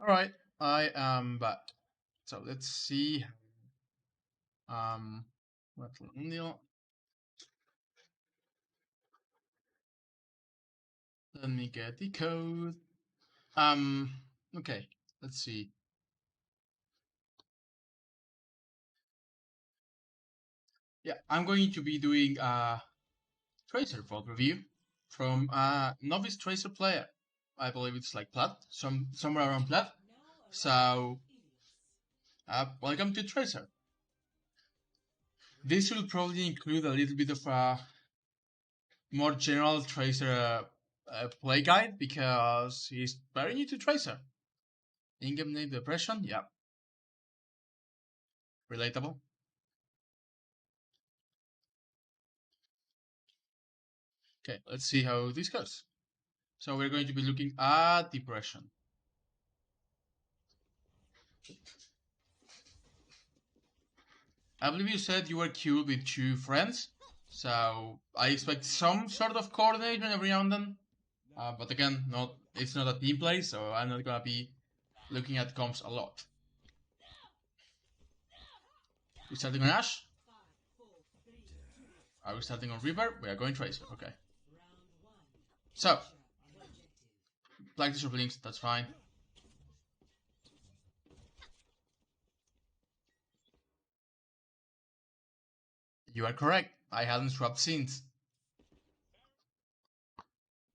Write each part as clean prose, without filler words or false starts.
Alright, I am back. So let's see. What's Let me get the code. Okay, let's see. Yeah, I'm going to be doing a Tracer VOD review from a novice Tracer player. I believe it's like Plat, somewhere around Plat. So, welcome to Tracer. This will probably include a little bit of a more general Tracer play guide because he's very new to Tracer. In-game name depression, yeah. Relatable. Okay, let's see how this goes. So we're going to be looking at depression. I believe you said you were queued with 2 friends, so I expect some sort of coordination every now and then. But again, it's not a team play, so I'm not gonna be looking at comps a lot. We're starting on Ash. Are we starting on Reaper? We are going Tracer, okay. So, Plat Tracer Illios, that's fine. You are correct. I hadn't swapped scenes.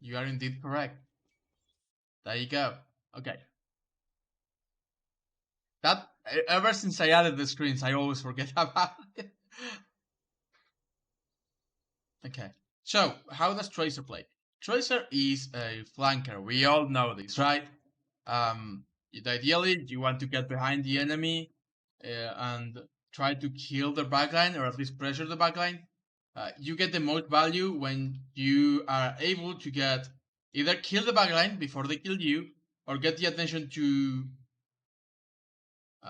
You are indeed correct. There you go. Okay. That ever since I added the screens, I always forget about it. Okay. So, how does Tracer play? Tracer is a flanker. We all know this, right? Ideally, you want to get behind the enemy and try to kill the backline, or at least pressure the backline. You get the most value when you are able to get either kill the backline before they kill you, or get the attention to,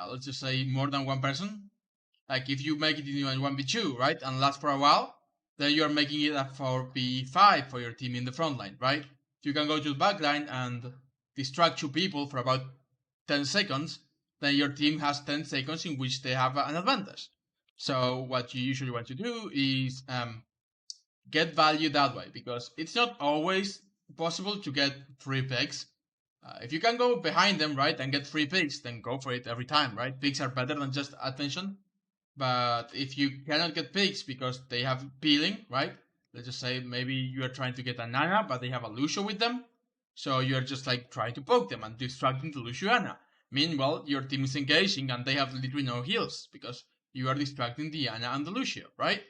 let's just say, more than one person. Like if you make it in 1v2, right, and last for a while, then you are making it a 4v5 for your team in the front line, right? You can go to the back line and distract 2 people for about 10 seconds, then your team has 10 seconds in which they have an advantage. So what you usually want to do is get value that way, because it's not always possible to get free picks. If you can go behind them, right, and get free picks, then go for it every time, right? Picks are better than just attention. But if you cannot get picks because they have peeling, right? Let's just say maybe you are trying to get a Nana, but they have a Lucio with them. So you're just like trying to poke them and distracting the Luciana. Meanwhile, your team is engaging and they have literally no heals because you are distracting the Ana and the Lucio, right?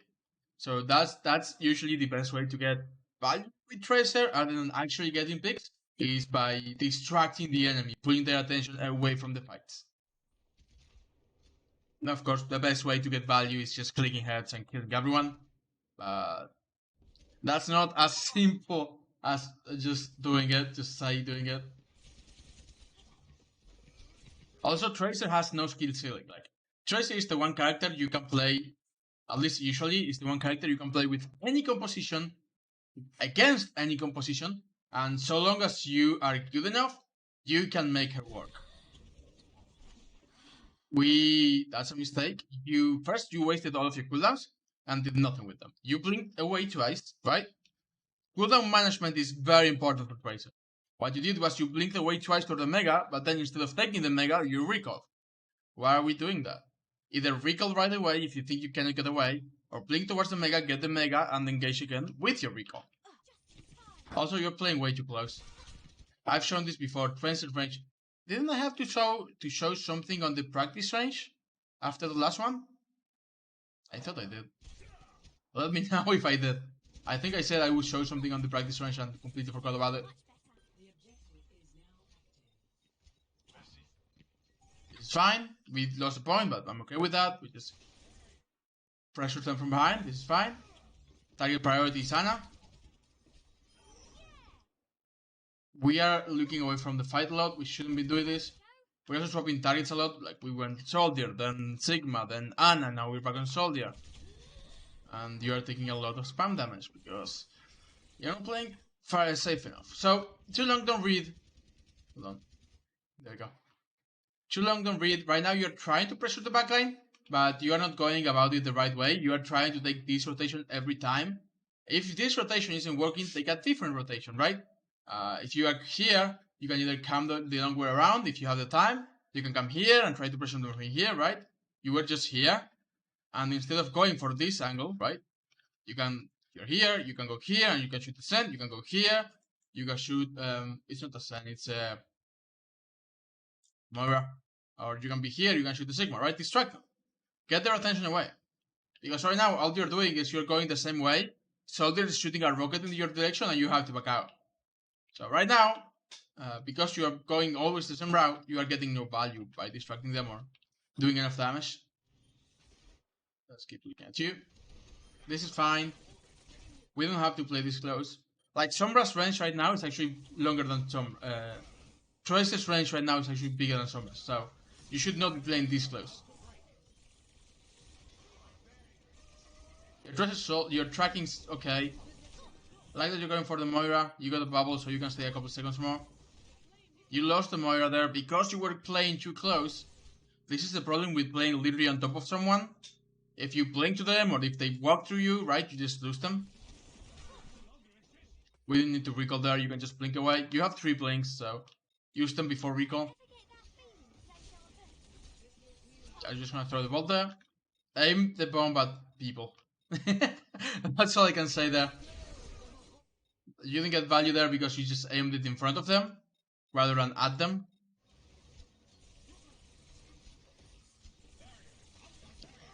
So that's usually the best way to get value with Tracer other than actually getting picks is by distracting the enemy, pulling their attention away from the fights. And of course, the best way to get value is just clicking heads and killing everyone. But that's not as simple as just doing it, just say doing it. Also, Tracer has no skill ceiling. Like, Tracer is the one character you can play, at least usually, is the one character you can play with any composition, against any composition, and so long as you are good enough, you can make her work. That's a mistake. You wasted all of your cooldowns and did nothing with them. You blinked away twice, right? Cooldown management is very important for Tracer. What you did was you blinked away twice to the Mega, but then instead of taking the Mega, you recall. Why are we doing that? Either recall right away if you think you cannot get away, or blink towards the Mega, get the Mega, and engage again with your recall. Also, you're playing way too close. I've shown this before, transit range. Didn't I have to show something on the practice range after the last one? I thought I did. Let me know if I did. I think I said I would show something on the practice range and completely forgot about it. It's fine. We lost a point, but I'm okay with that. We just pressure them from behind. This is fine. Target priority is Ana. We are looking away from the fight a lot. We shouldn't be doing this. We're also swapping targets a lot. Like we went Soldier, then Sigma, then Ana. Now we're back on Soldier. And you are taking a lot of spam damage because you're not playing fire safe enough. So, too long, don't read. Hold on. There we go. too long don't read. Right now you're trying to pressure the backline, but you are not going about it the right way. You are trying to take this rotation every time. If this rotation isn't working, take a different rotation, right? If you are here, you can either come the long way around if you have the time. You can come here and try to pressure them from here, right? You were just here, and instead of going for this angle, right? You're here, you can go here, and you can shoot the send. You can go here, you can shoot. It's not a send, it's a Moira, or you can be here, you can shoot the Sigma, right? Distract them, get their attention away, because right now all you're doing is you're going the same way. Soldier is shooting a rocket in your direction, and you have to back out. So right now, because you are going always the same route, you are getting no value by distracting them or doing enough damage. Let's keep looking at you. This is fine. We don't have to play this close. Like, Sombra's range right now is actually longer than Tracer's range right now is actually bigger than Sombra's, so you should not be playing this close. Your tracking's okay. I like that you're going for the Moira. You got a bubble, so you can stay a couple seconds more. You lost the Moira there because you were playing too close. This is the problem with playing literally on top of someone. If you blink to them, or if they walk through you, right, you just lose them. We didn't need to recall there, you can just blink away. You have 3 blinks, so use them before recall. I'm just gonna throw the ball there. Aim the bomb at people. That's all I can say there. You didn't get value there because you just aimed it in front of them rather than at them.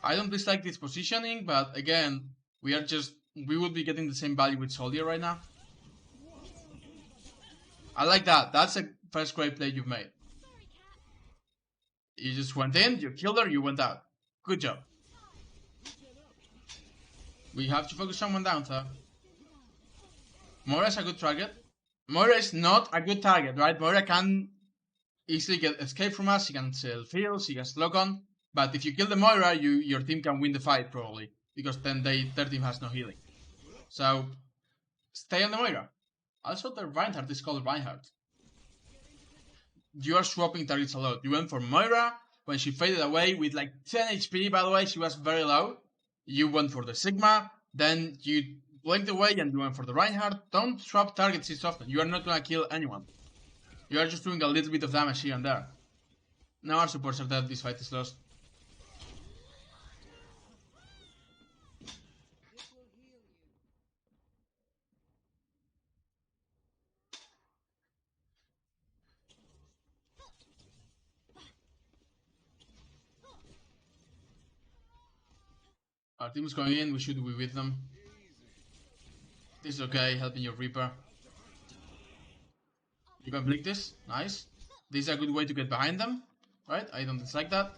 I don't dislike this positioning, but again, we would be getting the same value with Soldier right now. I like that. That's a first great play you've made. You just went in, you killed her, you went out. Good job. We have to focus someone down, though. Moira is a good target. Moira is not a good target, right? Moira can easily get escape from us, she can sell fields, she can slog on. But if you kill the Moira, your team can win the fight, probably. Because then their team has no healing. So, stay on the Moira. Also, the Reinhardt is called Reinhardt. You are swapping targets a lot. You went for Moira when she faded away with like 10 HP, by the way, she was very low. You went for the Sigma, then you blinked away and you went for the Reinhardt. Don't swap targets this often. You are not gonna kill anyone. You are just doing a little bit of damage here and there. Now our supports are dead, this fight is lost. Our team is going in, we should be with them. This is okay, helping your Reaper. You can blink this, nice. This is a good way to get behind them, right? I don't dislike that.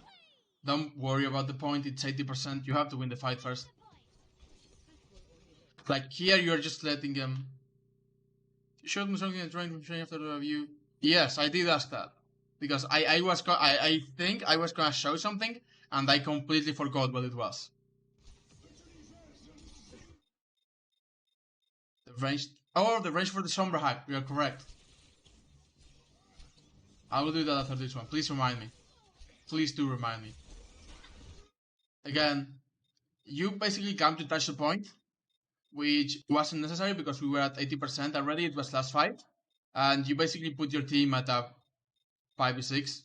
Don't worry about the point, it's 80%, you have to win the fight first. Like here, you're just letting them... You showed me something in the training after the review. Yes, I did ask that. Because I think I was gonna show something, and I completely forgot what it was. The range... Oh, the range for the Sombra hack, you are correct. I will do that after this one. Please remind me. Please do remind me. Again, you basically come to touch the point, which wasn't necessary because we were at 80% already. It was last fight. And you basically put your team at a 5v6.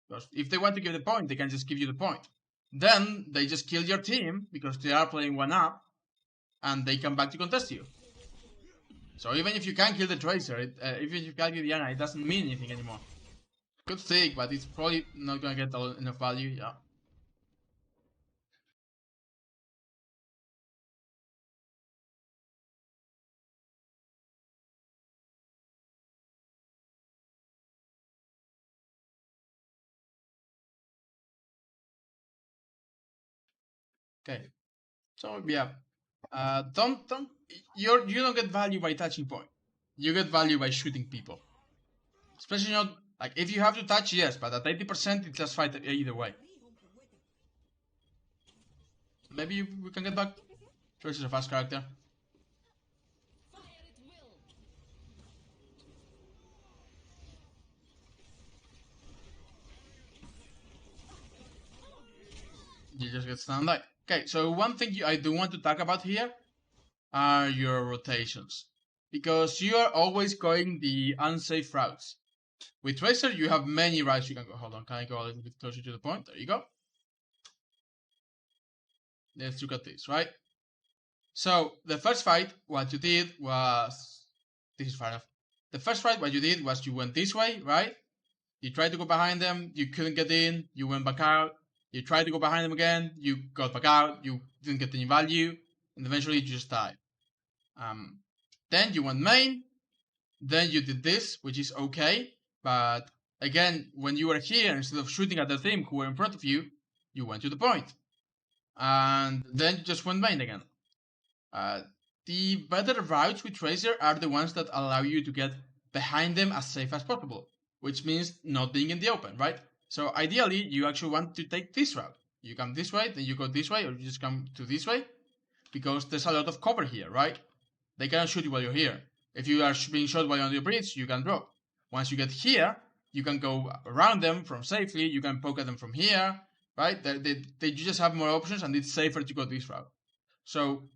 Because if they want to give the point, they can just give you the point. Then they just kill your team because they are playing 1-up. And they come back to contest you. So even if you can't kill the Tracer, even if you can't kill the Ana, it doesn't mean anything anymore. Good stick, but it's probably not gonna get enough value, yeah. Okay. So yeah. You don't get value by touching point. You get value by shooting people. Especially not like if you have to touch, yes, but at 80% it's just fight either way. Maybe we can get back. Trace is a fast character. just get stunned. Okay, so one thing I do want to talk about here are your rotations, because you are always going the unsafe routes. With Tracer, you have many routes you can go. Hold on, can I go a little bit closer to the point? There you go. Let's look at this, right? So the first fight, what you did was, this is far enough. The first fight, what you did was you went this way, right? You tried to go behind them, you couldn't get in, you went back out. You tried to go behind them again, you got back out, you didn't get any value, and eventually you just died. Then you went main, then you did this, which is okay, but again, when you were here, instead of shooting at the team who were in front of you, you went to the point. And then you just went main again. The better routes with Tracer are the ones that allow you to get behind them as safe as possible, which means not being in the open, right? So ideally, you actually want to take this route. You come this way, then you go this way, or you just come to this way, because there's a lot of cover here, right? They cannot shoot you while you're here. If you are being shot while you're on the bridge, you can drop. Once you get here, you can go around them from safely, you can poke at them from here, right? They just have more options, and it's safer to go this route. So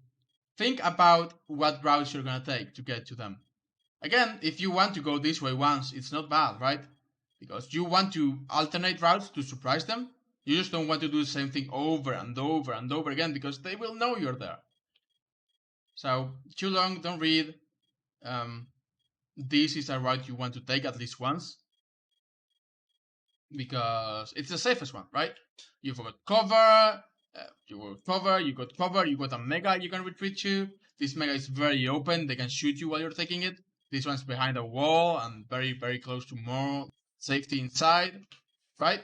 think about what routes you're gonna take to get to them. Again, if you want to go this way once, it's not bad, right? Because you want to alternate routes to surprise them. You just don't want to do the same thing over and over and over again, because they will know you're there. So, too long, don't read. This is a route you want to take at least once, because it's the safest one, right? You've got cover, you got cover, you got a mega you can retreat to. This mega is very open, they can shoot you while you're taking it. This one's behind a wall and very, very close to more safety inside, right?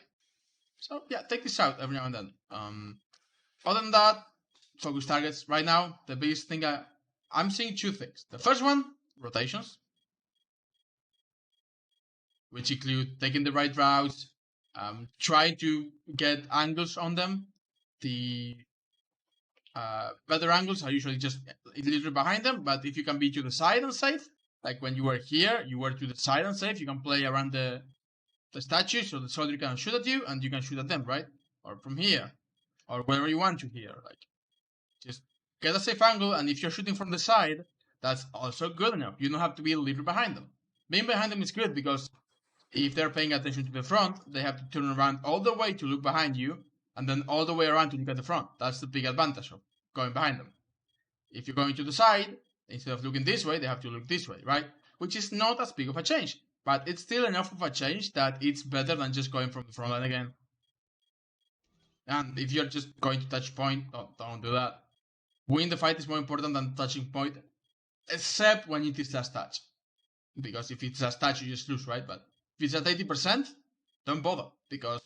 So yeah, take this out every now and then. Other than that, focus targets. Right now, the biggest thing I'm seeing two things. The first one, rotations, which include taking the right routes, trying to get angles on them. The better angles are usually just literally behind them, but if you can be to the side and safe, like when you were here, you were to the side and safe, you can play around the statue so the soldier can shoot at you and you can shoot at them, right? Or from here, or wherever you want to here. Like, just get a safe angle, and if you're shooting from the side, that's also good enough. You don't have to be literally behind them. Being behind them is good, because if they're paying attention to the front, they have to turn around all the way to look behind you, and then all the way around to look at the front. That's the big advantage of going behind them. If you're going to the side, instead of looking this way, they have to look this way, right? Which is not as big of a change, but it's still enough of a change that it's better than just going from the front line again. And if you're just going to touch point, don't do that. Win the fight is more important than touching point, except when it is just touch. Because if it's just touch, you just lose, right? But if it's at 80%, don't bother, because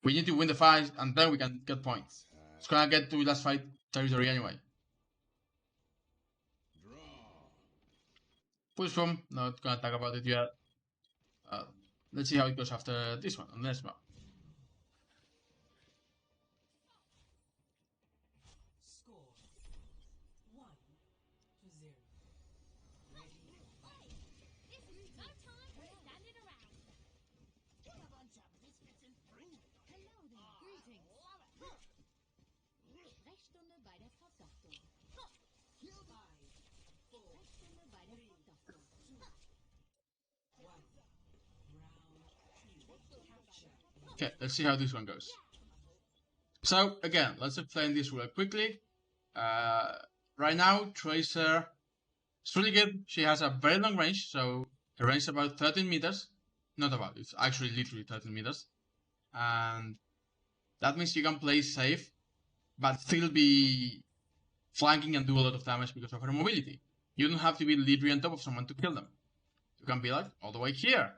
we need to win the fight, and then we can get points. It's gonna get to last fight territory anyway. Push from, not gonna talk about it yet. Let's see how it goes after this one, on the next map. Okay, let's see how this one goes. So again, let's explain this real quickly. Right now, Tracer is really good. She has a very long range, so her range is about 13 meters. Not about, it's actually literally 13 meters. And that means you can play safe, but still be flanking and do a lot of damage because of her mobility. You don't have to be literally on top of someone to kill them. You can be like all the way here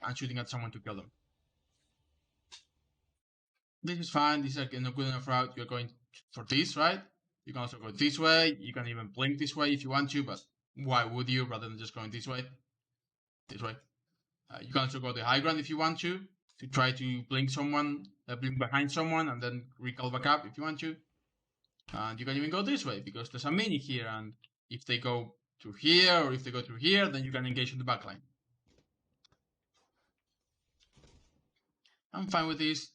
and shooting at someone to kill them. This is fine, this is a good enough route. You're going for this, right? You can also go this way, you can even blink this way if you want to, but why would you rather than just going this way? This way. You can also go the high ground if you want to try to blink someone, blink behind someone, and then recall back up if you want to. And you can even go this way, because there's a mini here, and if they go through here, or if they go through here, then you can engage in the backline. I'm fine with this.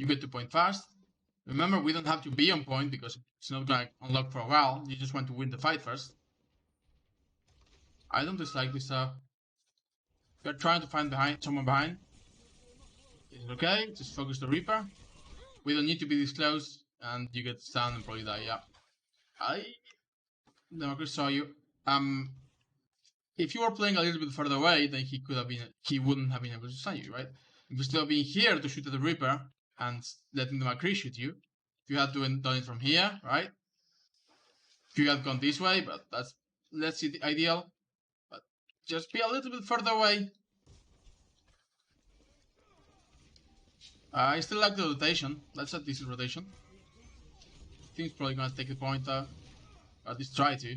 You get to point fast. Remember, we don't have to be on point because it's not going to unlock for a while. You just want to win the fight first. I don't dislike this stuff. You're trying to find someone behind. Is it okay? Just focus the Reaper. We don't need to be this close, and you get stunned and probably die. Yeah. Democracy saw you. If you were playing a little bit further away, then he wouldn't have been able to stun you, right? Instead of being here to shoot at the Reaper and letting the McCree shoot you, if you had done it from here, right? If you had gone this way, but that's let's see the ideal. But just be a little bit further away. I still like the rotation. Let's set this rotation. I think it's probably gonna take a point, at least try to.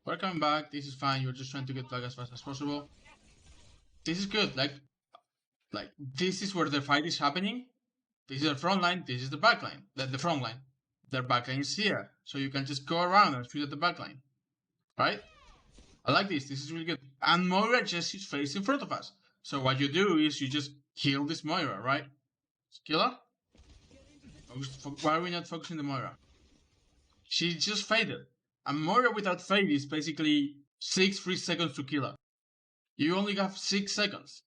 We're coming back. This is fine. You're just trying to get back as fast as possible. This is good. Like this is where the fight is happening. This is the front line. This is the back line. The front line. Their back line is here, so you can just go around and shoot at the back line. Right? I like this. This is really good. And Moira just is facing in front of us. So what you do is you just kill this Moira, right? Just kill her. Why are we not focusing the Moira? She just faded. And Moira without fade is basically 6 free seconds to kill her. You only have 6 seconds.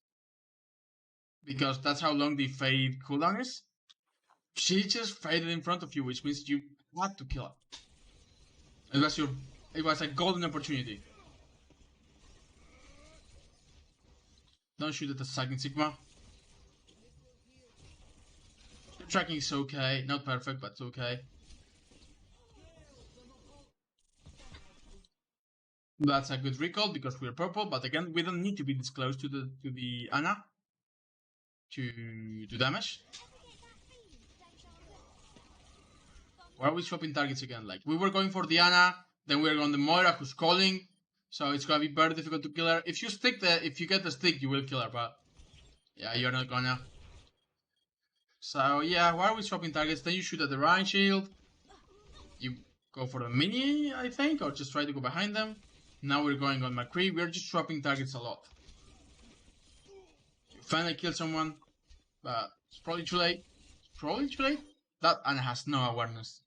Because that's how long the fade cooldown is. She just faded in front of you, which means you had to kill her. It was a golden opportunity. Don't shoot at the second Sigma. The tracking is okay, not perfect, but it's okay. That's a good recall because we're purple, but again, we don't need to be this close to the Ana to damage. Why are we swapping targets again? Like, we were going for the Ana, then we're on the Moira who's calling, so it's gonna be very difficult to kill her. If you get the stick, you will kill her, but yeah, you're not gonna. So yeah, why are we swapping targets? Then you shoot at the Rhine shield. You go for the mini, I think, or just try to go behind them. Now we're going on McCree. We're just swapping targets a lot. You finally kill someone, but it's probably too late. Probably too late. That Ana has no awareness.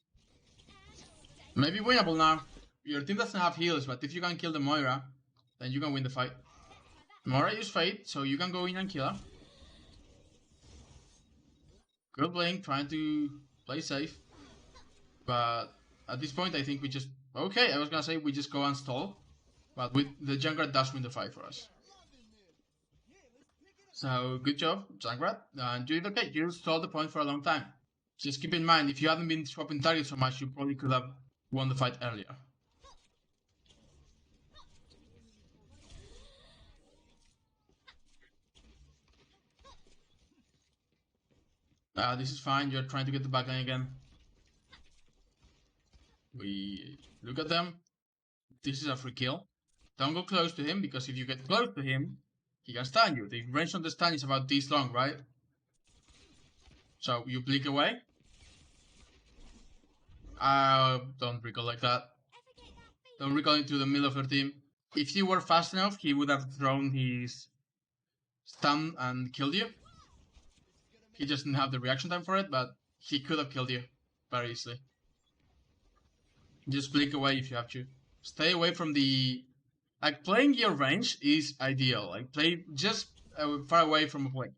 Maybe winnable now. Your team doesn't have heals, but if you can kill the Moira, then you can win the fight. Moira used Fate, so you can go in and kill her. Good playing, trying to play safe. But at this point, I think we just... Okay, I was gonna say we just go and stall. But with the Junkrat does win the fight for us. So, good job, Junkrat. And you did okay, you stalled the point for a long time. Just keep in mind, if you hadn't been swapping targets so much, you probably could have won the fight earlier. This is fine, you're trying to get the backline again. We look at them. This is a free kill. Don't go close to him, because if you get close to him, he can stun you. The range on the stun is about this long, right? So you blink away. Don't recall like that. Don't recall into the middle of your team. If you were fast enough, he would have thrown his stun and killed you. He just didn't have the reaction time for it, but he could have killed you very easily. Just blink away if you have to. Stay away from the... Like, playing your range is ideal. Like, play just far away from a point.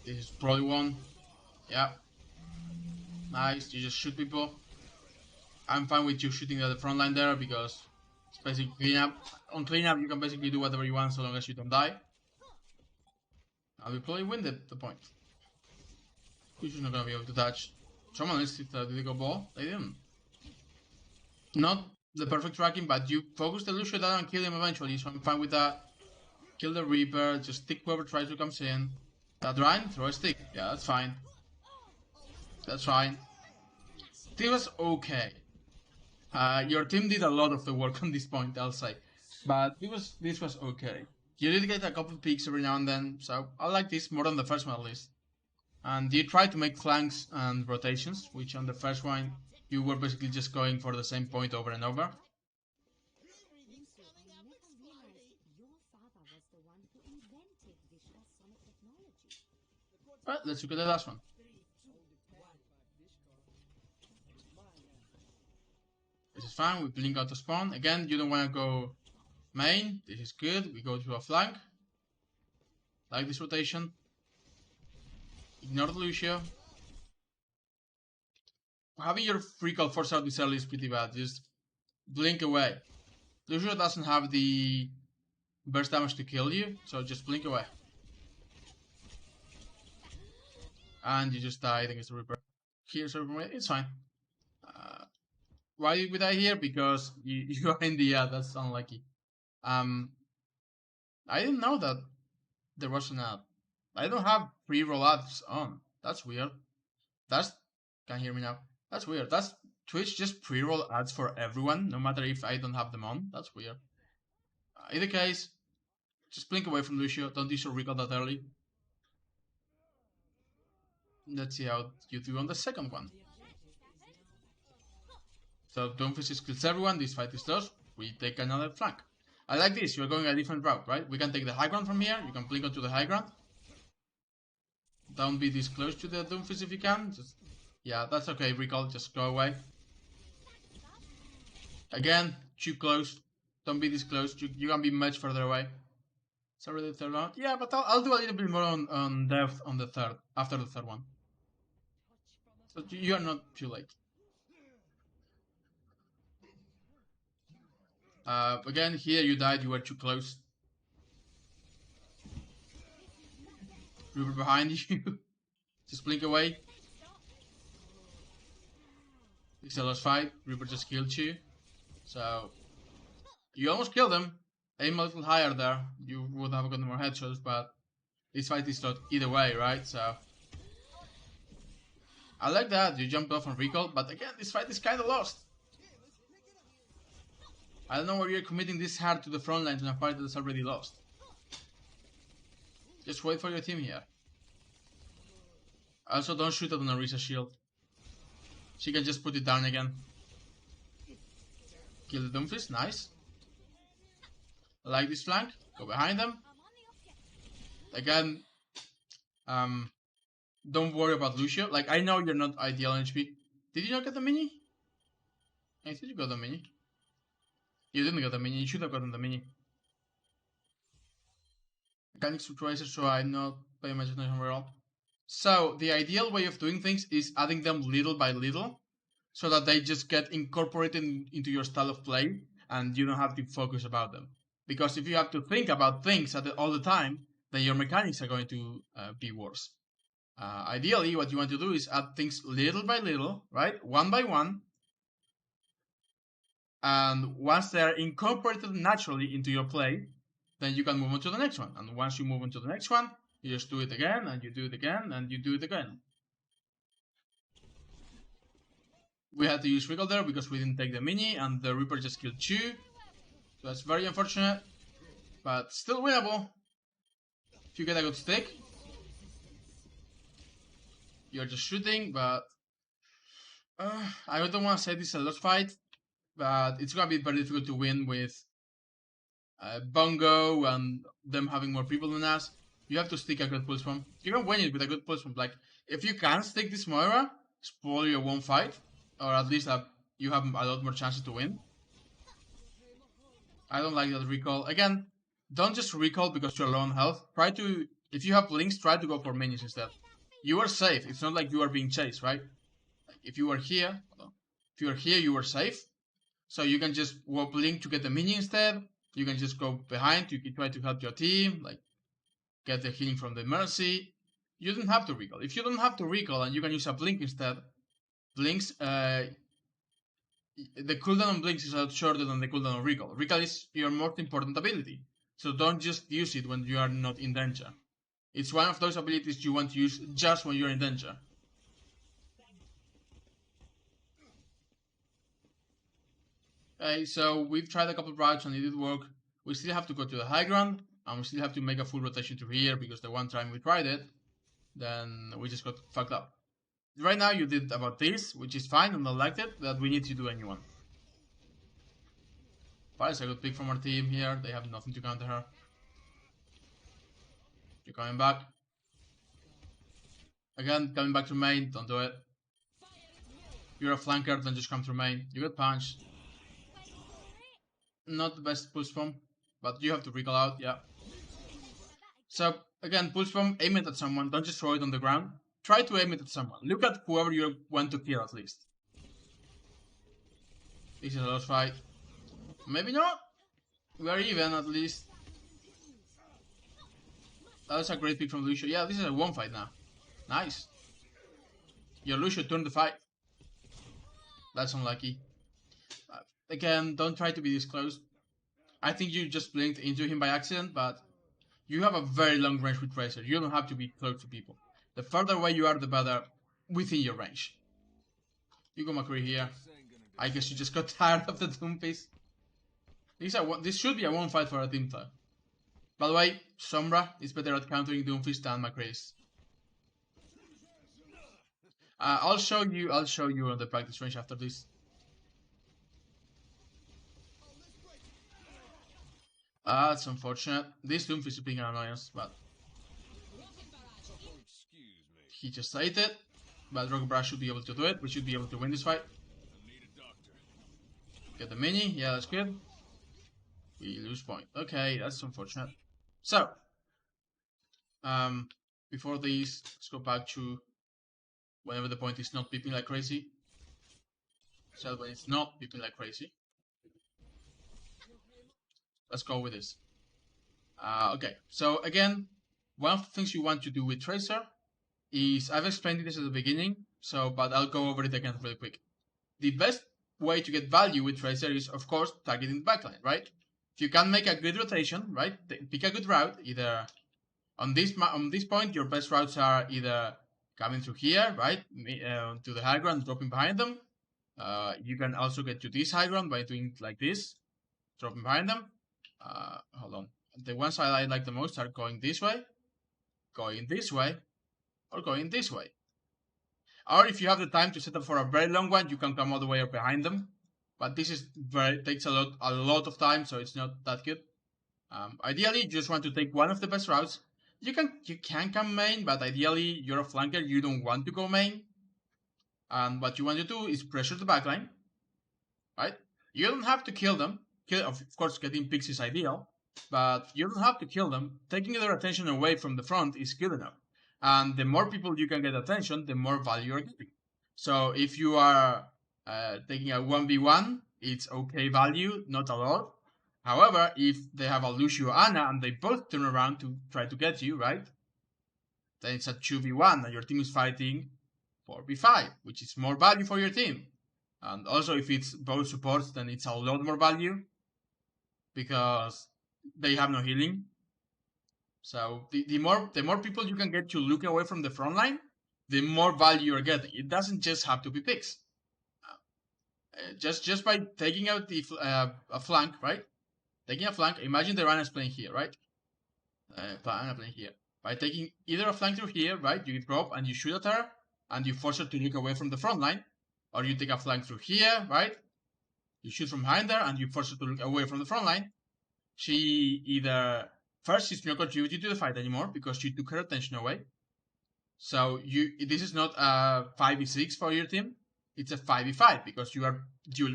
This is probably one. Yeah. Nice, you just shoot people. I'm fine with you shooting at the front line there because it's basically cleanup. On cleanup, you can basically do whatever you want so long as you don't die. And we probably win the point. Who's just not gonna be able to touch? Someone else did they go ball? They didn't. Not the perfect tracking, but you focus the Lucio down and kill him eventually, so I'm fine with that. Kill the Reaper, just stick whoever tries to comes in. That Rhine, throw a stick. Yeah, that's fine. That's fine. This was okay. Your team did a lot of the work on this point, I'll say. But this was okay. You did get a couple of peaks every now and then, so I like this more than the first one at least. And you try to make flanks and rotations, which on the first one, you were basically just going for the same point over and over. Well, let's look at the last one. This is fine. We blink out to spawn. Again, you don't want to go main. This is good. We go to a flank. Like this rotation. Ignore the Lucio. Having your free call force out this early is pretty bad. Just blink away. Lucio doesn't have the burst damage to kill you, so just blink away. And you just died against the Reaper. Here's everyone. It's fine. Why did we die here? Because you are in the that's unlucky. I didn't know that there was an ad. I don't have pre-roll ads on. That's weird. Can you hear me now? That's weird. That's Twitch just pre-roll ads for everyone, no matter if I don't have them on. That's weird. Either case, just blink away from Lucio. Don't use your recall that early. Let's see how you do on the second one. So Doomfist kills everyone. This fight is lost. We take another flank. I like this. You're going a different route, right? We can take the high ground from here. You can blink onto the high ground. Don't be this close to the Doomfist if you can. Yeah, that's okay. Recall. Just go away. Again, too close. Don't be this close. You can be much further away. It's already the third round. Yeah, but I'll do a little bit more on depth on the third, after the third one. So you are not too late. Again, here you died. You were too close. Reaper behind you. Just blink away. It's a lost fight. Reaper just killed you. So you almost killed him. Aim a little higher there. You would have gotten more headshots, but this fight is not either way, right? So I like that. You jumped off on recall, but again, this fight is kind of lost. I don't know why you're committing this hard to the front line in a fight that is already lost. Just wait for your team here. Also, don't shoot at Narissa's shield. She can just put it down again. Kill the Doomfist, nice. I like this flank. Go behind them. Again, don't worry about Lucio. Like, I know you're not ideal on HP. Did you not get the mini? I think you got the mini. You didn't get the mini. You should have gotten the mini. Mechanics of Tracer, so I'm not paying much attention at all. So, the ideal way of doing things is adding them little by little, so that they just get incorporated into your style of play, and you don't have to focus about them. Because if you have to think about things all the time, then your mechanics are going to be worse. Ideally, what you want to do is add things little by little, right? One by one. And once they're incorporated naturally into your play, then you can move on to the next one. And once you move on to the next one, you just do it again, and you do it again, and you do it again. We had to use Wiggle there because we didn't take the mini, and the Reaper just killed 2. So that's very unfortunate, but still winnable. If you get a good stick, you're just shooting, but I don't want to say this is a lost fight, but it's going to be very difficult to win with Bongo and them having more people than us. You have to stick a good pulse bomb. You can win it with a good pulse bomb. Like, if you can stick this Moira, Spoiler won't fight, or at least you have a lot more chances to win. I don't like that recall. Again, don't just recall because you're low on health. Try to, if you have links, try to go for minions instead. You are safe. It's not like you are being chased, right? If you are here, you are safe. So you can just blink to get the minion instead. You can just go behind to try to help your team, like get the healing from the Mercy. You don't have to recall. If you don't have to recall and you can use a blink instead, blinks, the cooldown on blinks is a lot shorter than the cooldown on recall. Recall is your most important ability, so don't just use it when you are not in danger. It's one of those abilities you want to use just when you're in danger. Okay, so we've tried a couple of routes and it did work. We still have to go to the high ground, and we still have to make a full rotation to here, because the one time we tried it, then we just got fucked up. Right now you did about this, which is fine, and I liked it, but we need to do anyone. Fire a good pick from our team here, they have nothing to counter her. You're coming back. Again, coming back to main, don't do it. You're a flanker, don't just come through main. You get punched. Not the best pulse bomb, but you have to recall out, yeah. So, again, pulse bomb, aim it at someone, don't just throw it on the ground. Try to aim it at someone. Look at whoever you want to kill at least. This is a lost fight. Maybe not. We are even at least. That was a great pick from Lucio. Yeah, this is a 1 fight now. Nice. Your Lucio turned the fight. That's unlucky. Again, don't try to be this close. I think you just blinked into him by accident, but you have a very long range with Tracer. You don't have to be close to people. The further away you are, the better within your range. You go McCree here. I guess you just got tired of the Doom piece. This should be a 1 fight for a team though. By the way, Sombra is better at countering Doomfist than McCree's. I'll show you on the practice range after this. That's unfortunate. This Doomfist is being an annoyance, but he just ate it. But Rockbra should be able to do it. We should be able to win this fight. Get the mini, yeah, that's good. We lose point. Okay, that's unfortunate. So, before this, let's go back to whenever the point is not peeping like crazy. So when it's not peeping like crazy. Let's go with this. Okay, so again, one of the things you want to do with Tracer is, I've explained this at the beginning, but I'll go over it again really quick. The best way to get value with Tracer is, of course, targeting the backline, right? If you can make a good rotation, right, pick a good route. Either on this point, your best routes are either coming through here, right, to the high ground, dropping behind them. You can also get to this high ground by doing like this, dropping behind them. Hold on. The ones I like the most are going this way, or going this way. Or if you have the time to set up for a very long one, you can come all the way up behind them. But this is takes a lot of time, so it's not that good. Ideally, you just want to take one of the best routes. You can come main, but ideally you're a flanker. You don't want to go main. And what you want to do is pressure the backline, right? You don't have to kill them. Of course, getting picks is ideal, but you don't have to kill them. Taking their attention away from the front is good enough. And the more people you can get attention, the more value you're getting. So if you are taking a 1v1, it's okay value, not a lot. However, if they have a Lucio Ana and they both turn around to try to get you, right? Then it's a 2v1 and your team is fighting 4v5, which is more value for your team. And also if it's both supports, then it's a lot more value because they have no healing. So the more people you can get to look away from the front line, the more value you're getting. It doesn't just have to be picks. Just by taking out a flank, right? Taking a flank, imagine the Rana playing here, right? Rana playing here. By taking either a flank through here, right? You drop and you shoot at her, and you force her to look away from the front line. Or you take a flank through here, right? You shoot from behind her, and you force her to look away from the front line. She either... First, she's not contributing to the fight anymore because you took her attention away. So this is not a 5v6 for your team. It's a 5v5 because you are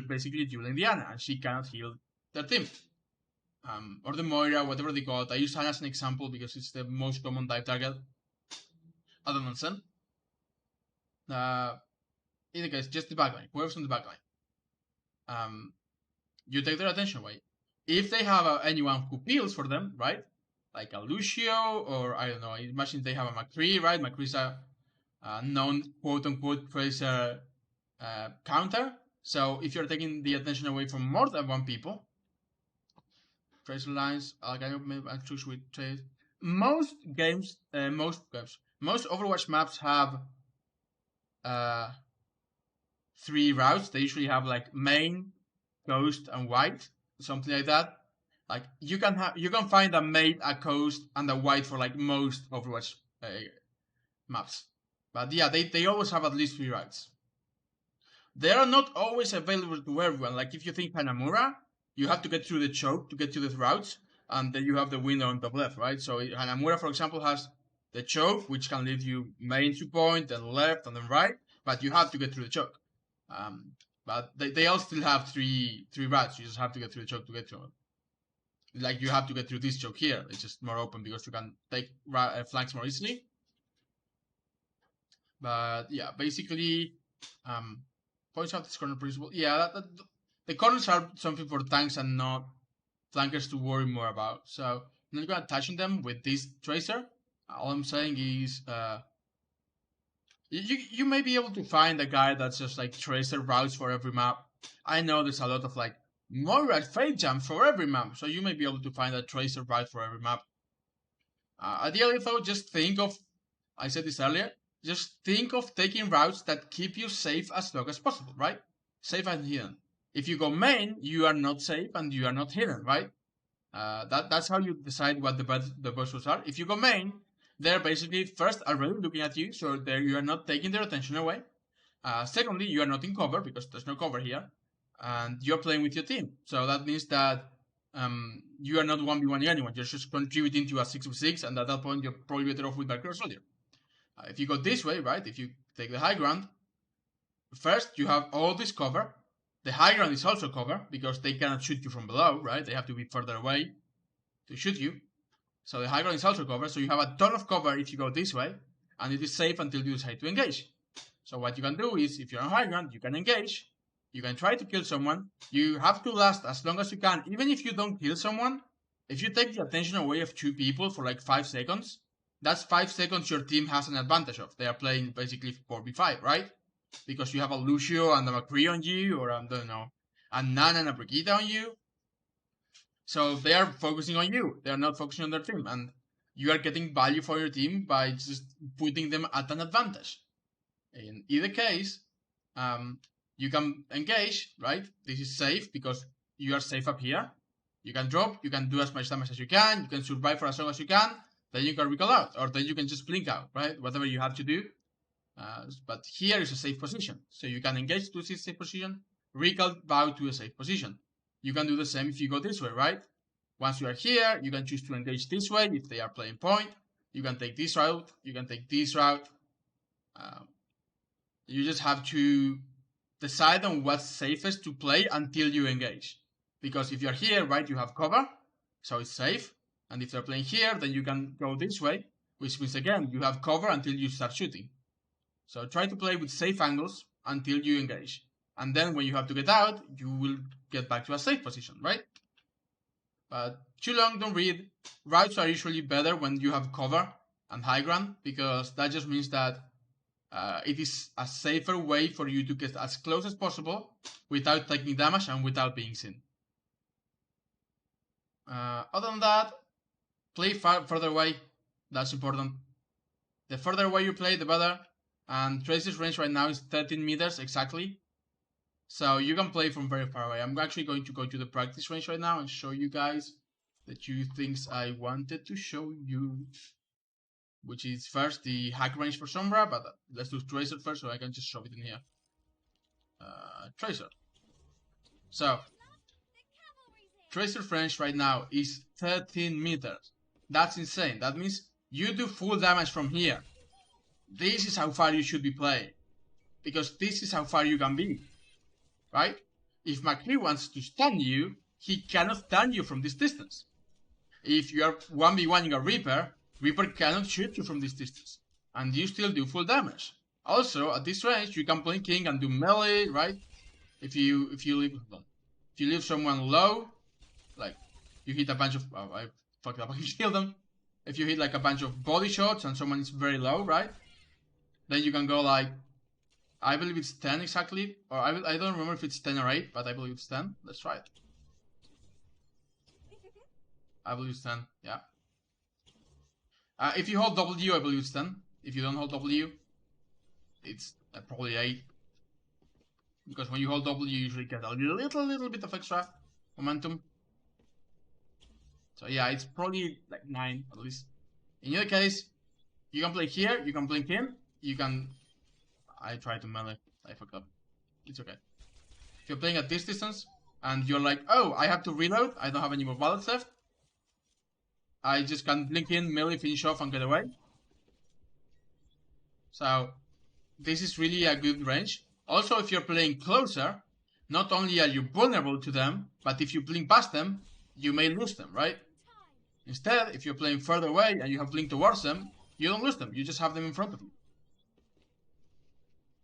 basically dueling Diana and she cannot heal their team. Or the Moira, whatever they call it. I use Hannah as an example because it's the most common dive target. Other than Sen. In the case, just the backline. Whoever's on the backline. You take their attention away. If they have anyone who peels for them, right? Like a Lucio, or I don't know, imagine they have a McCree, right? McCree's a known quote-unquote Tracer counter. So if you're taking the attention away from more than one people, Tracer lines, I choose with Trace. Most Overwatch maps have 3 routes. They usually have like main, ghost, and white, something like that. Like you can find a main, a coast, and a white for like most Overwatch maps. But yeah, they always have at least 3 routes. They are not always available to everyone. Like if you think Hanamura, you have to get through the choke to get to the routes, and then you have the window on top left, right? So Hanamura, for example, has the choke, which can lead you main to point, and left, and then right, but you have to get through the choke. But they all still have three rats. You just have to get through the choke to get through them. Like, you have to get through this choke here. It's just more open because you can take flanks more easily. But yeah, basically, points out this corner principle. Yeah, the corners are something for tanks and not flankers to worry more about. So I'm not gonna touch on them with this tracer. All I'm saying is, you may be able to find a guy that's just like tracer routes for every map. I know there's a lot of like Moira fade jumps for every map, so you may be able to find a tracer route for every map. Ideally though, just think of, I said this earlier, just think of taking routes that keep you safe as long as possible, right? Safe and hidden. If you go main, you are not safe and you are not hidden, right? That's how you decide what the best routes are. If you go main, they're basically first already looking at you, so you are not taking their attention away. Secondly, you are not in cover because there's no cover here, and you're playing with your team. So that means that you are not 1v1ing anyone. You're just contributing to a 6v6, and at that point, you're probably better off with Valkyrie Soldier. If you go this way, right, if you take the high ground, first you have all this cover. The high ground is also cover because they cannot shoot you from below, right? They have to be further away to shoot you. So the high ground is also cover, so you have a ton of cover if you go this way, and it is safe until you decide to engage. So what you can do is, if you're on high ground, you can engage, you can try to kill someone, you have to last as long as you can, even if you don't kill someone. If you take the attention away of two people for like 5 seconds, that's 5 seconds your team has an advantage of. They are playing basically 4v5, right? Because you have a Lucio and a McCree on you, or I don't know, a Nana and a Brigitte on you. So they are focusing on you. They are not focusing on their team, and you are getting value for your team by just putting them at an advantage. In either case, you can engage, right? This is safe because you are safe up here. You can drop, you can do as much damage as you can survive for as long as you can, then you can recall out, or then you can just blink out, right? Whatever you have to do. But here is a safe position. So you can engage to a safe position, recall bow to a safe position. You can do the same if you go this way, right? Once you are here, you can choose to engage this way if they are playing point. You can take this route, you can take this route. You just have to decide on what's safest to play until you engage. Because if you're here, right, you have cover, so it's safe. And if they're playing here, then you can go this way, which means again, you have cover until you start shooting. So try to play with safe angles until you engage. And then when you have to get out, you will get back to a safe position, right? But too long, don't read. Routes are usually better when you have cover and high ground, because that just means that it is a safer way for you to get as close as possible without taking damage and without being seen. Other than that, play further away. That's important. The further away you play, the better. And Tracer's range right now is 13 meters exactly. So you can play from very far away. I'm actually going to go to the practice range right now and show you guys the two things I wanted to show you. Which is first the hack range for Sombra, but let's do Tracer first so I can just show it in here. Tracer. So, Tracer's range right now is 13 meters. That's insane. That means you do full damage from here. This is how far you should be playing. Because this is how far you can be. Right? If McCree wants to stun you, he cannot stun you from this distance. If you are 1v1ing a Reaper, Reaper cannot shoot you from this distance, and you still do full damage. Also, at this range, you can play King and do melee, right? If you leave someone low, like you hit a bunch of I fucked up, I killed them. If you hit like a bunch of body shots and someone is very low, right? Then you can go like, I believe it's 10 exactly, or I don't remember if it's 10 or 8, but I believe it's 10. Let's try it. I believe it's 10, yeah. If you hold W, I believe it's 10. If you don't hold W, it's probably 8. Because when you hold W, you usually get a little bit of extra momentum. So yeah, it's probably like 9 at least. In your case, you can play here, you can play him, you can... I tried to melee, I fucked up. It's okay. If you're playing at this distance, and you're like, oh, I have to reload, I don't have any more bullets left, I just can blink in, melee, finish off, and get away. So this is really a good range. Also, if you're playing closer, not only are you vulnerable to them, but if you blink past them, you may lose them, right? Instead, if you're playing further away and you have blink towards them, you don't lose them, you just have them in front of you.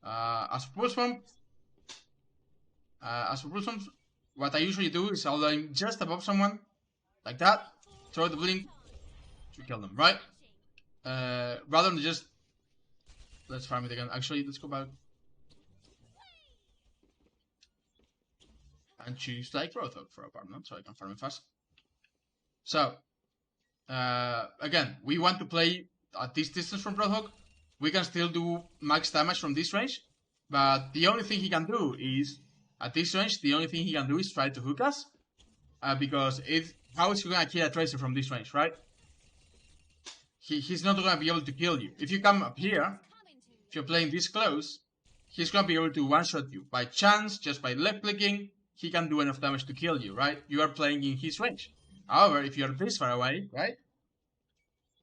As for pulse bombs, what I usually do is I'll aim just above someone, like that, throw the blink to kill them, right? Rather than just... Let's farm it again. Actually, let's go back. And choose like Roadhog for a partner, so I can farm it fast. So, again, we want to play at this distance from Roadhog. We can still do max damage from this range, but the only thing he can do is, at this range, the only thing he can do is try to hook us, because how is he gonna kill a Tracer from this range, right? He's not gonna be able to kill you. If you come up here, if you're playing this close, he's gonna be able to one-shot you. By chance, just by left clicking, he can do enough damage to kill you, right? You are playing in his range. However, if you're this far away, right?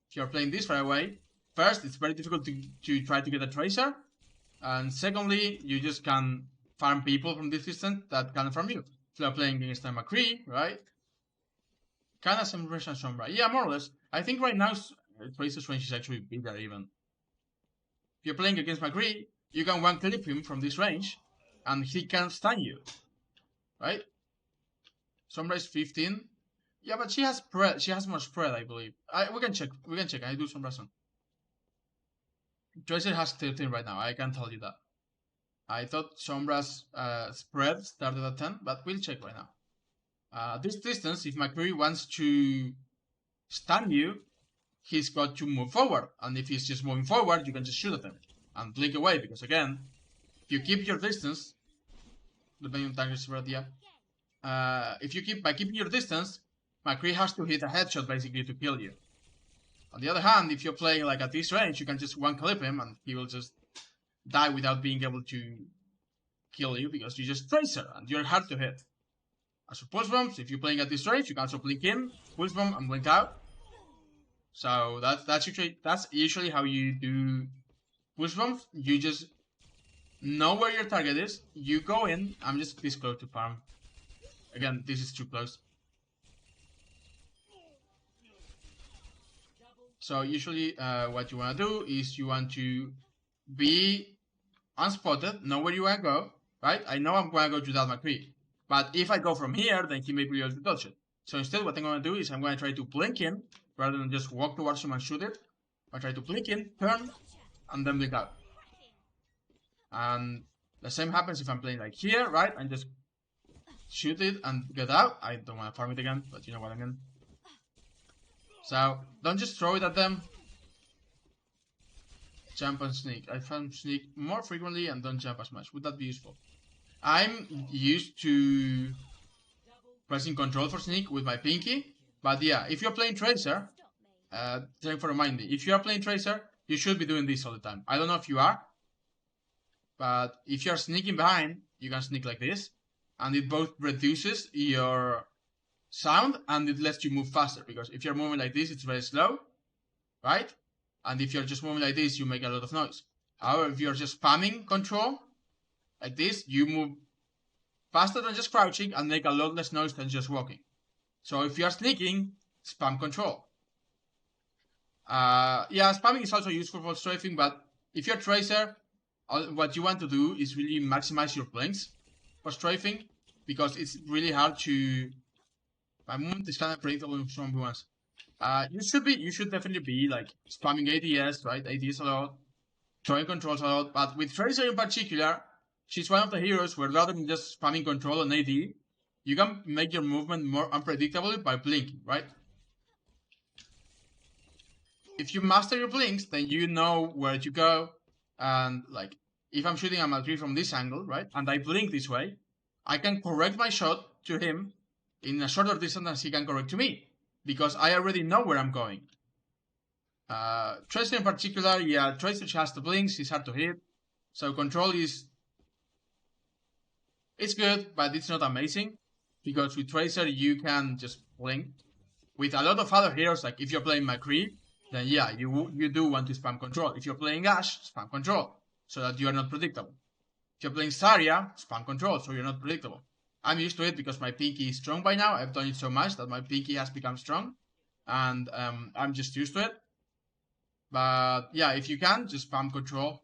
If you're playing this far away, first, it's very difficult to try to get a Tracer. And secondly, you just can farm people from this distance that can farm you. If you're playing against a McCree, right? Kind of some version Sombra. Yeah, more or less. I think right now, Tracer's range is actually bigger even. If you're playing against McCree, you can one-clip him from this range, and he can stun you. Right? Sombra is 15. Yeah, but she has spread. She has more spread, I believe. We can check. We can check. I do Sombra soon. Tracer has 13 right now. I can tell you that. I thought Sombra's spread started at 10, but we'll check right now. This distance, if McCree wants to stun you, he's got to move forward. And if he's just moving forward, you can just shoot at him and blink away. Because again, if you keep your distance, depending on target spread, yeah. By keeping your distance, McCree has to hit a headshot basically to kill you. On the other hand, if you're playing like at this range, you can just one-clip him and he will just die without being able to kill you because you just Tracer and you're hard to hit. As for pulse bombs, if you're playing at this range, you can also blink in, pulse bomb, and blink out. So that's usually how you do pulse bombs. You just know where your target is. You go in. I'm just this close to farm. Again, this is too close. So usually what you want to do is you want to be unspotted, know where you want to go, right? I know I'm going to go to that McCree, but if I go from here, then he may be able to dodge it. So instead what I'm going to do is I'm going to try to blink in, rather than just walk towards him and shoot it. I try to blink in, turn, and then blink out. And the same happens if I'm playing like here, right? And just shoot it and get out. I don't want to farm it again, but you know what I mean. So, don't just throw it at them. Jump and sneak. I farm sneak more frequently and don't jump as much. Would that be useful? I'm used to pressing control for sneak with my pinky. But yeah, if you're playing Tracer, thank for reminding me. If you are playing Tracer, you should be doing this all the time. I don't know if you are. But if you're sneaking behind, you can sneak like this. And it both reduces your sound and it lets you move faster, because if you're moving like this, it's very slow, right? And if you're just moving like this, you make a lot of noise. However, if you're just spamming control like this, you move faster than just crouching and make a lot less noise than just walking. So if you're sneaking, spam control. Yeah, spamming is also useful for strafing, but if you're Tracer, what you want to do is really maximize your blinks for strafing, because it's really hard to... My movement is kind of predictable in some ones. You should definitely be like spamming ADS, right? ADS a lot, throwing controls a lot, but with Tracer in particular, she's one of the heroes where rather than just spamming control and AD, you can make your movement more unpredictable by blinking, right? If you master your blinks, then you know where to go, and like, if I'm shooting a Maltree from this angle, right, and I blink this way, I can correct my shot to him in a shorter distance than he can correct to me, because I already know where I'm going. Tracer in particular, yeah, Tracer has the blinks, he's hard to hit, so control is... It's good, but it's not amazing, because with Tracer you can just blink. With a lot of other heroes, like if you're playing McCree, then yeah, you do want to spam control. If you're playing Ashe, spam control, so that you are not predictable. If you're playing Zarya, spam control, so you're not predictable. I'm used to it because my pinky is strong by now. I've done it so much that my pinky has become strong, and I'm just used to it. But yeah, if you can, just spam control.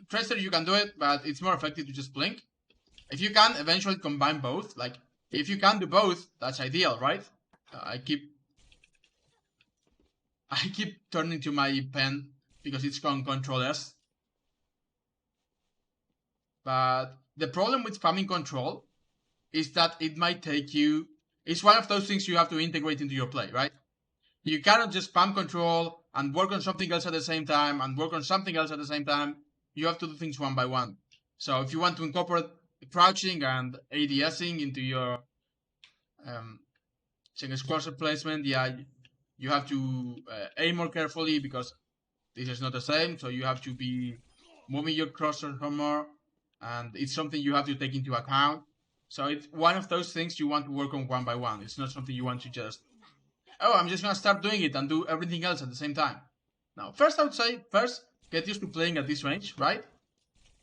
Tracer, you can do it, but it's more effective to just blink. If you can eventually combine both, like if you can do both, that's ideal, right? I keep turning to my pen because it's on Control S. But the problem with spamming control is that it might take you. It's one of those things you have to integrate into your play, right? You cannot just spam control and work on something else at the same time and work on something else at the same time. You have to do things one by one. So if you want to incorporate crouching and ADSing into your cursor placement, yeah, you have to aim more carefully because this is not the same. So you have to be moving your cursor more, and it's something you have to take into account. So it's one of those things you want to work on one by one. It's not something you want to just, oh, I'm just gonna start doing it and do everything else at the same time. Now, first I would say, get used to playing at this range, right?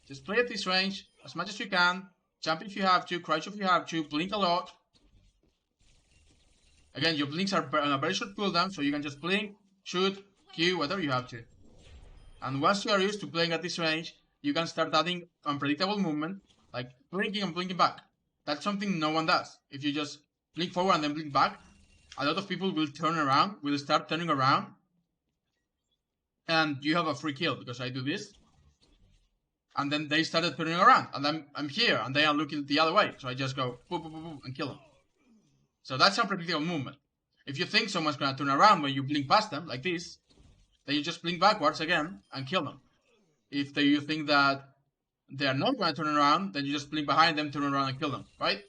Just play at this range as much as you can. Jump if you have to, crouch if you have to, blink a lot. Again, your blinks are on a very short cooldown, so you can just blink, shoot, Q, whatever you have to. And once you are used to playing at this range, you can start adding unpredictable movement, like blinking and blinking back. That's something no one does. If you just blink forward and then blink back, a lot of people will start turning around, and you have a free kill because I do this. And then they started turning around, and I'm here, and they are looking the other way. So I just go boop, boop, boop, boop, and kill them. So that's unpredictable movement. If you think someone's gonna turn around when you blink past them, like this, then you just blink backwards again and kill them. If you think that they are not gonna turn around, then you just blink behind them, turn around and kill them, right?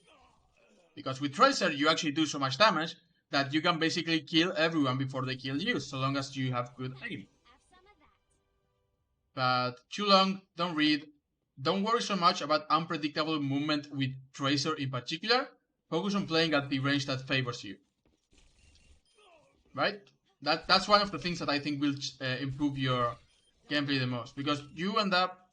Because with Tracer, you actually do so much damage that you can basically kill everyone before they kill you, so long as you have good aim. But too long, don't read. Don't worry so much about unpredictable movement with Tracer in particular. Focus on playing at the range that favors you. Right? That's one of the things that I think will improve your gameplay the most. Because you end up...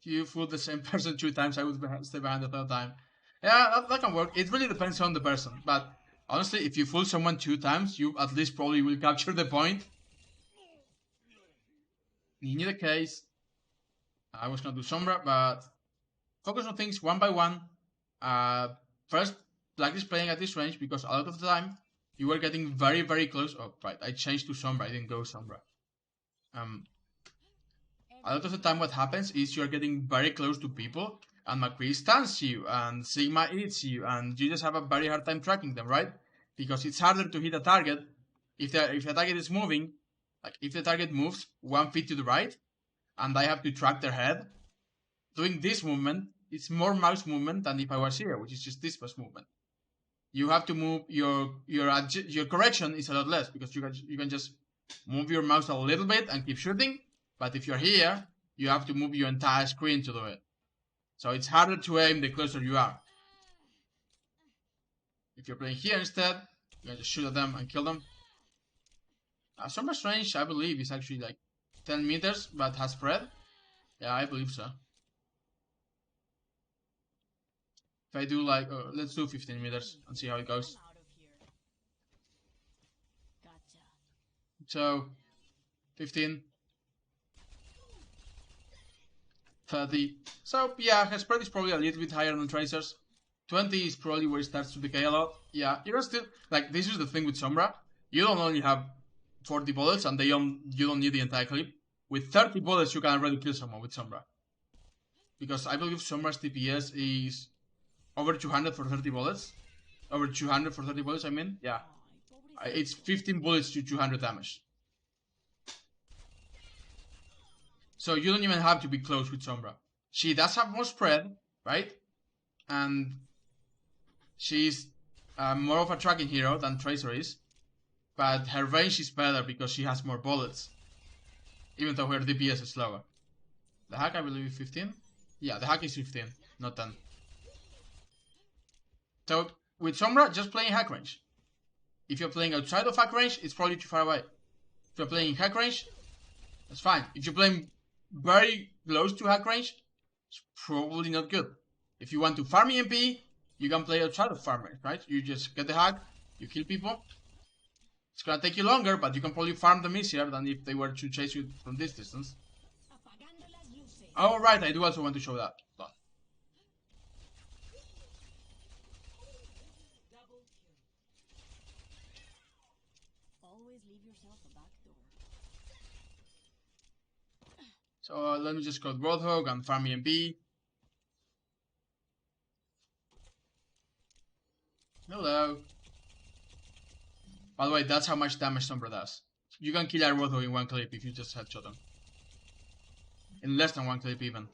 You fooled the same person 2 times, I would stay behind the 3rd time. Yeah, that can work. It really depends on the person. But honestly, if you fool someone 2 times, you at least probably will capture the point. In either case, I was gonna do Sombra, but focus on things one by one. First, practice playing at this range because a lot of the time you were getting very, very close. Oh, right, I changed to Sombra. I didn't go Sombra. A lot of the time what happens is you're getting very close to people and McCree stuns you and Sigma eats you and you just have a very hard time tracking them, right? Because it's harder to hit a target if the target is moving. Like if the target moves 1 feet to the right and I have to track their head, doing this movement, it's more mouse movement than if I was here, which is just this mouse movement. You have to move your correction is a lot less because you can just move your mouse a little bit and keep shooting. But if you're here, you have to move your entire screen to do it. So it's harder to aim the closer you are. If you're playing here instead, you can just shoot at them and kill them. Sombra's range, I believe, is actually like 10 meters, but has spread. Yeah, I believe so. If I do like, let's do 15 meters and see how it goes. So, 15. 30. So, yeah, her spread is probably a little bit higher than Tracer's. 20 is probably where it starts to decay a lot. Yeah, you can still, like, this is the thing with Sombra. You don't only have 40 bullets and you don't need the entire clip. With 30 bullets, you can already kill someone with Sombra. Because I believe Sombra's TPS is over 200 for 30 bullets. Over 200 for 30 bullets, I mean. Yeah. It's 15 bullets to 200 damage. So you don't even have to be close with Sombra. She does have more spread, right? And she's more of a tracking hero than Tracer is. But her range is better because she has more bullets. Even though her DPS is lower. The hack, I believe, is 15? Yeah, the hack is 15, not 10. So, with Sombra, just playing hack range. If you're playing outside of hack range, it's probably too far away. If you're playing in hack range, that's fine. If you're playing very close to hack range, it's probably not good. If you want to farm EMP, you can play outside of farm range, right? You just get the hack, you kill people. It's gonna take you longer, but you can probably farm them easier than if they were to chase you from this distance. Oh, right, I do also want to show that. So let me just code Roadhog and farm EMP. Hello. By the way, that's how much damage Sombra does. You can kill a Roadhog in one clip if you just headshot him. In less than one clip even.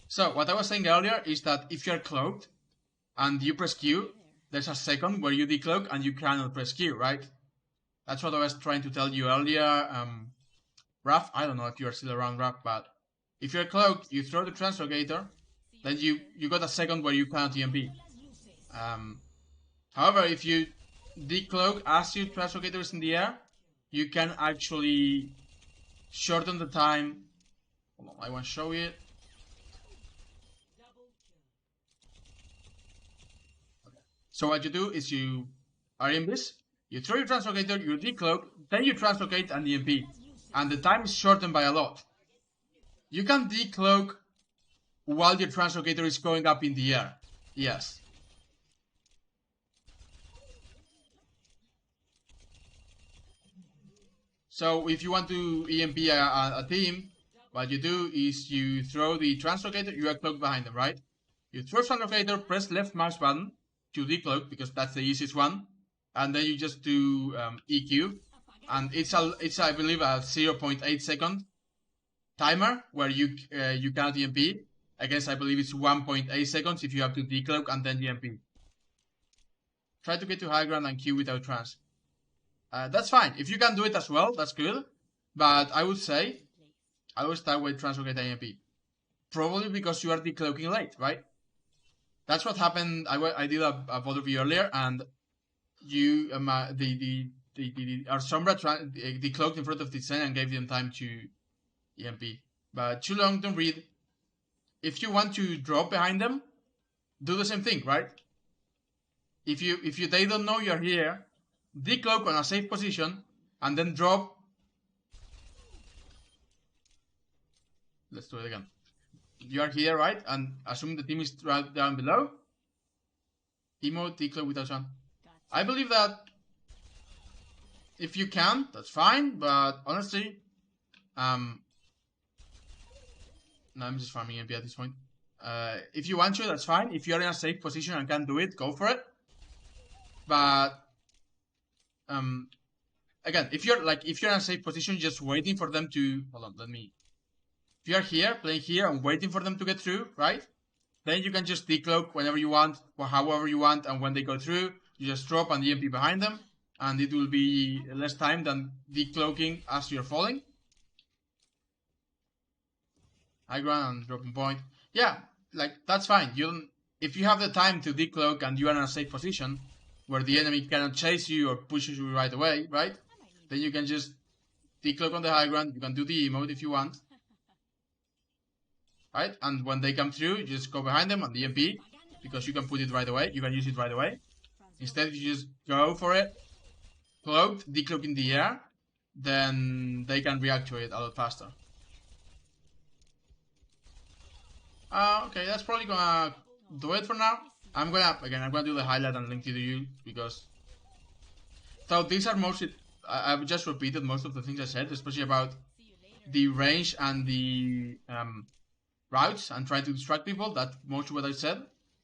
So, what I was saying earlier is that if you're cloaked and you press Q, there's a second where you decloak and you cannot press Q, right? That's what I was trying to tell you earlier. Raph, I don't know if you're still around, Raph, but if you're cloaked, you throw the translocator, then you got a second where you cannot EMP. However, if you decloak as your translocator is in the air, you can actually shorten the time. Hold on, I want to show it. Okay. So what you do is you are in this, you throw your translocator, you decloak, then you translocate and EMP. And the time is shortened by a lot. You can decloak while your translocator is going up in the air. Yes. So if you want to EMP a team, what you do is you throw the translocator, you are cloaked behind them, right? You throw translocator, press left mouse button to decloak, because that's the easiest one. And then you just do EQ. And it's I believe a 0.8 second timer where you cannot EMP. I guess I believe it's 1.8 seconds if you have to decloak and then EMP. Try to get to high ground and Q without trans. That's fine. If you can do it as well, that's good. But I would say I will start with translocate EMP. Probably because you are decloaking late, right? That's what happened. I did a VOD review earlier, and you our Sombra decloaked in front of the Zen and gave them time to EMP. But too long, don't read. If you want to drop behind them, do the same thing, right? If they don't know you're here, decloak on a safe position and then drop. Let's do it again. You are here, right? And assuming the team is right down below, emote decloak without sound. I believe that if you can, that's fine. But honestly, no, I'm just farming MP at this point. If you want to, that's fine. If you're in a safe position and can do it, go for it. But again, if you're in a safe position, just waiting for them to hold on. If you're here, playing here, and waiting for them to get through, right? Then you can just decloak whenever you want, or however you want, and when they go through, you just drop and EMP behind them, and it will be less time than decloaking as you're falling. High ground and dropping point. Yeah, that's fine. If you have the time to decloak and you are in a safe position where the enemy cannot chase you or pushes you right away, right? Then you can just decloak on the high ground. You can do the emote if you want. Right? And when they come through, you just go behind them on the EMP, because you can put it right away. You can use it right away. Instead, you just go for it, cloaked, decloak in the air, then they can react to it a lot faster. Okay, that's probably gonna do it for now. I'm gonna do the highlight and link to you, because so these are mostly, I've just repeated most of the things I said, especially about the range and the routes and trying to distract people. That's most of what I said.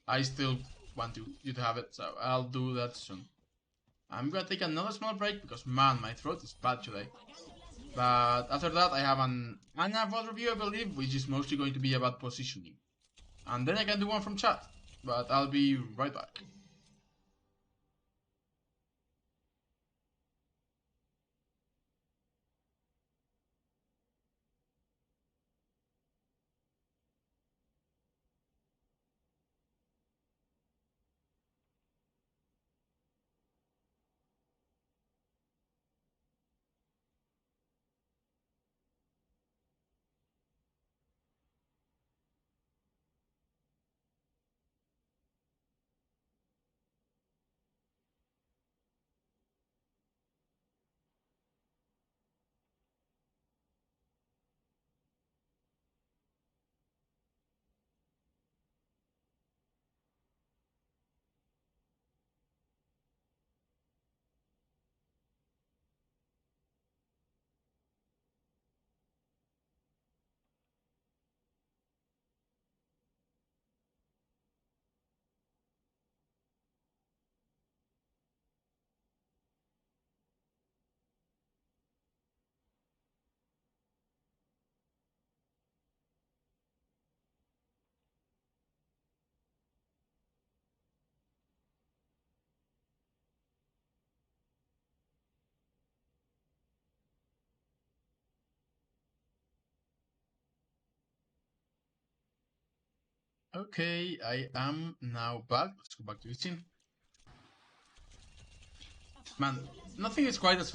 I still want you to have it, so I'll do that soon. I'm gonna take another small break because, man, my throat is bad today. But after that, I have an VOD review, I believe, which is mostly going to be about positioning. And then I can do one from chat, but I'll be right back. Okay, I am now back. Let's go back to the scene. Man, nothing is quite as fun